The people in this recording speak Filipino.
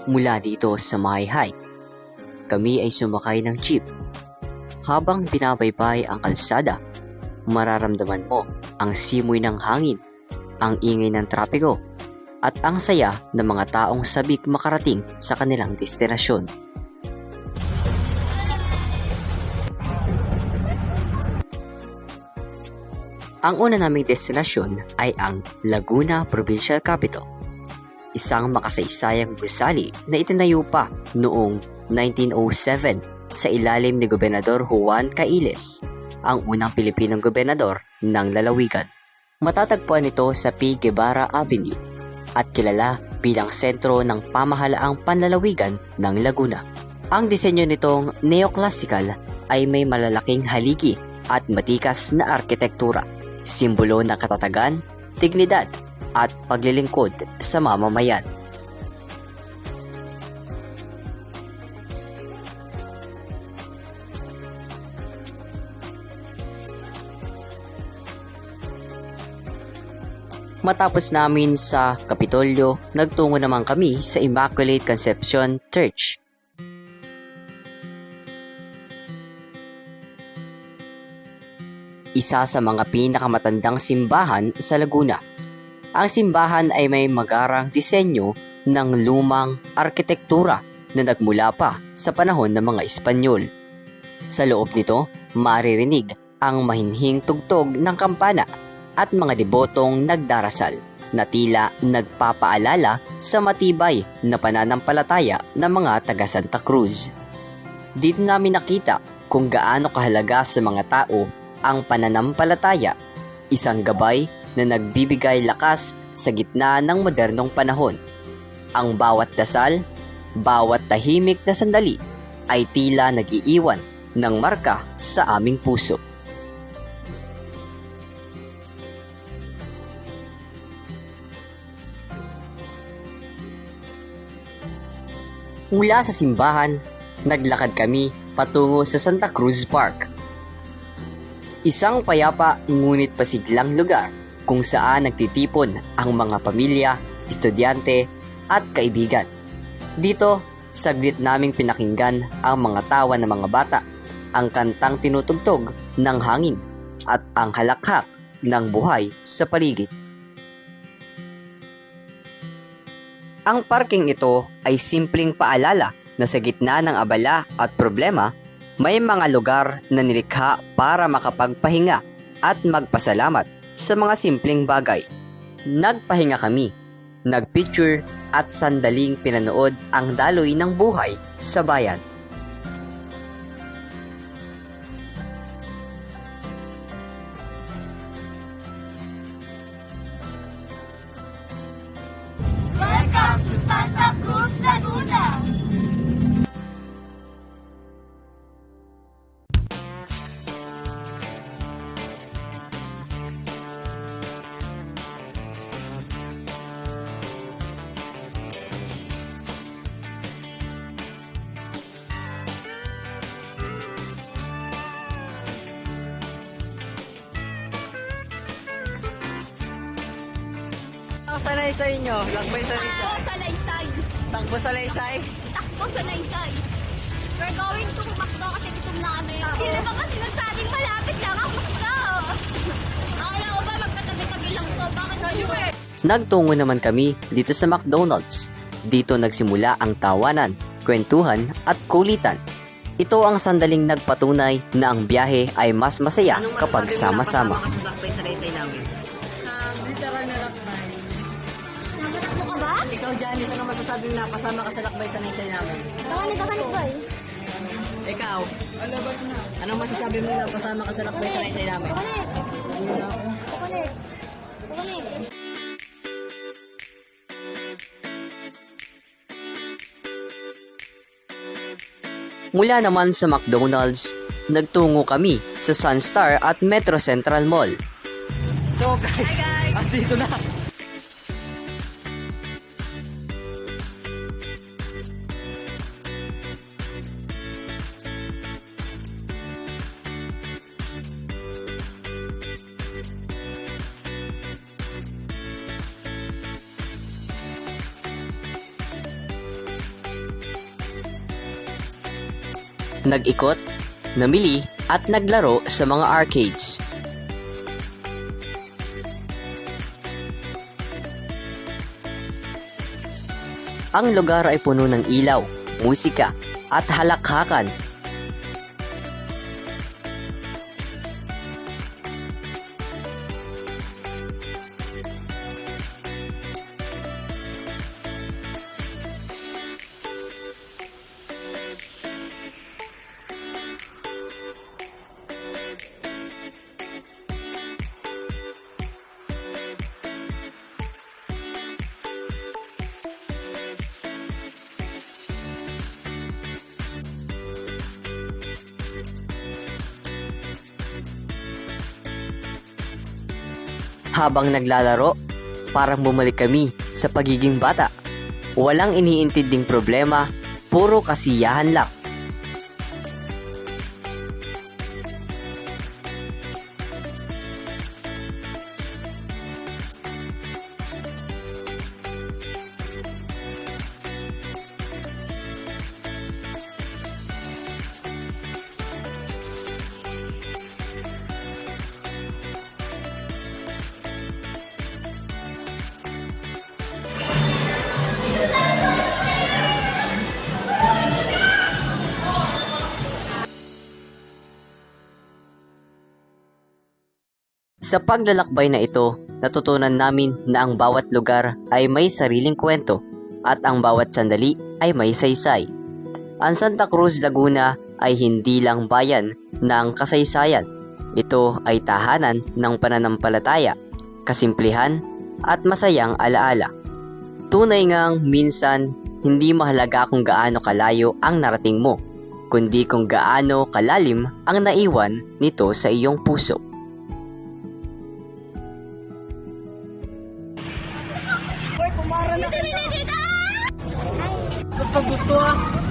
mula dito sa Mahayhay. Kami ay sumakay ng jeep. Habang binabaybay ang kalsada, mararamdaman mo ang simoy ng hangin, ang ingay ng trapiko, at ang saya ng mga taong sabik makarating sa kanilang destinasyon. Ang una naming destinasyon ay ang Laguna Provincial Capital, isang makasaysayang gusali na itinayo pa noong 1907 sa ilalim ni Gobernador Juan Cailes, ang unang Pilipinong gobernador ng lalawigan. Matatagpuan ito sa P. Guevara Avenue at kilala bilang sentro ng pamahalaang panlalawigan ng Laguna. Ang disenyo nitong neoclassical ay may malalaking haligi at matikas na arkitektura, simbolo ng katatagan, dignidad at paglilingkod sa mamamayan. Matapos namin sa Kapitolyo, nagtungo naman kami sa Immaculate Conception Church. Isa sa mga pinakamatandang simbahan sa Laguna. Ang simbahan ay may magarang disenyo ng lumang arkitektura na nagmula pa sa panahon ng mga Espanyol. Sa loob nito, maririnig ang mahinhing tugtog ng kampana at mga debotong nagdarasal na tila nagpapaalala sa matibay na pananampalataya ng mga taga Santa Cruz. Dito namin nakita kung gaano kahalaga sa mga tao ang pananampalataya, isang gabay na nagbibigay lakas sa gitna ng modernong panahon. Ang bawat dasal, bawat tahimik na sandali ay tila nag-iiwan ng marka sa aming puso. Mula sa simbahan, naglakad kami patungo sa Santa Cruz Park. Isang payapa ngunit pasiglang lugar kung saan nagtitipon ang mga pamilya, estudyante at kaibigan. Dito, saglit naming pinakinggan ang mga tawa ng mga bata, ang kantang tinutugtog ng hangin at ang halakhak ng buhay sa paligid. Ang parking ito ay simpleng paalala na sa gitna ng abala at problema, may mga lugar na nilikha para makapagpahinga at magpasalamat sa mga simpleng bagay. Nagpahinga kami, nagpicture at sandaling pinanood ang daloy ng buhay sa bayan. Welcome to Santa Cruz, Laguna! Ang sanaysay nyo, lakbay sanaysay. Takbo sa Laysay! Takbo sanaysay. Takbo sa Laysay! We're going to Macdo kasi gutom na kami. Sino ba kasi nagsabing malapit lang ang Macdo? Akala ko ba magkatabi-tabi lang to? Bakit kayo? Nagtungo naman kami dito sa McDonald's. Dito nagsimula ang tawanan, kwentuhan at kulitan. Ito ang sandaling nagpatunay na ang biyahe ay mas masaya kapag sama-sama. Literal na lakbay. Nakatakbo ka ba? Ikaw, Janice, ano masasabi mo na kasama ka sa lakbay sa nisay namin? Nakanig ba eh? Ikaw, anong masasabi mo na kasama ka sa lakbay sa nisay namin? Kukunik! Kukunik! Kukunik! Mula naman sa McDonald's, nagtungo kami sa Sunstar at Metro Central Mall. So guys, andito na. nag-ikot, namili at naglaro sa mga arcades. Ang lugar ay puno ng ilaw, musika at halakhakan. Habang naglalaro, parang bumalik kami sa pagiging bata. Walang iniintinding problema, puro kasiyahan lang. Sa paglalakbay na ito, natutunan namin na ang bawat lugar ay may sariling kwento at ang bawat sandali ay may saysay. Ang Santa Cruz, Laguna ay hindi lang bayan ng kasaysayan. Ito ay tahanan ng pananampalataya, kasimplihan at masayang alaala. Tunay ngang minsan hindi mahalaga kung gaano kalayo ang narating mo, kundi kung gaano kalalim ang naiwan nito sa iyong puso. Gusto gusto ah.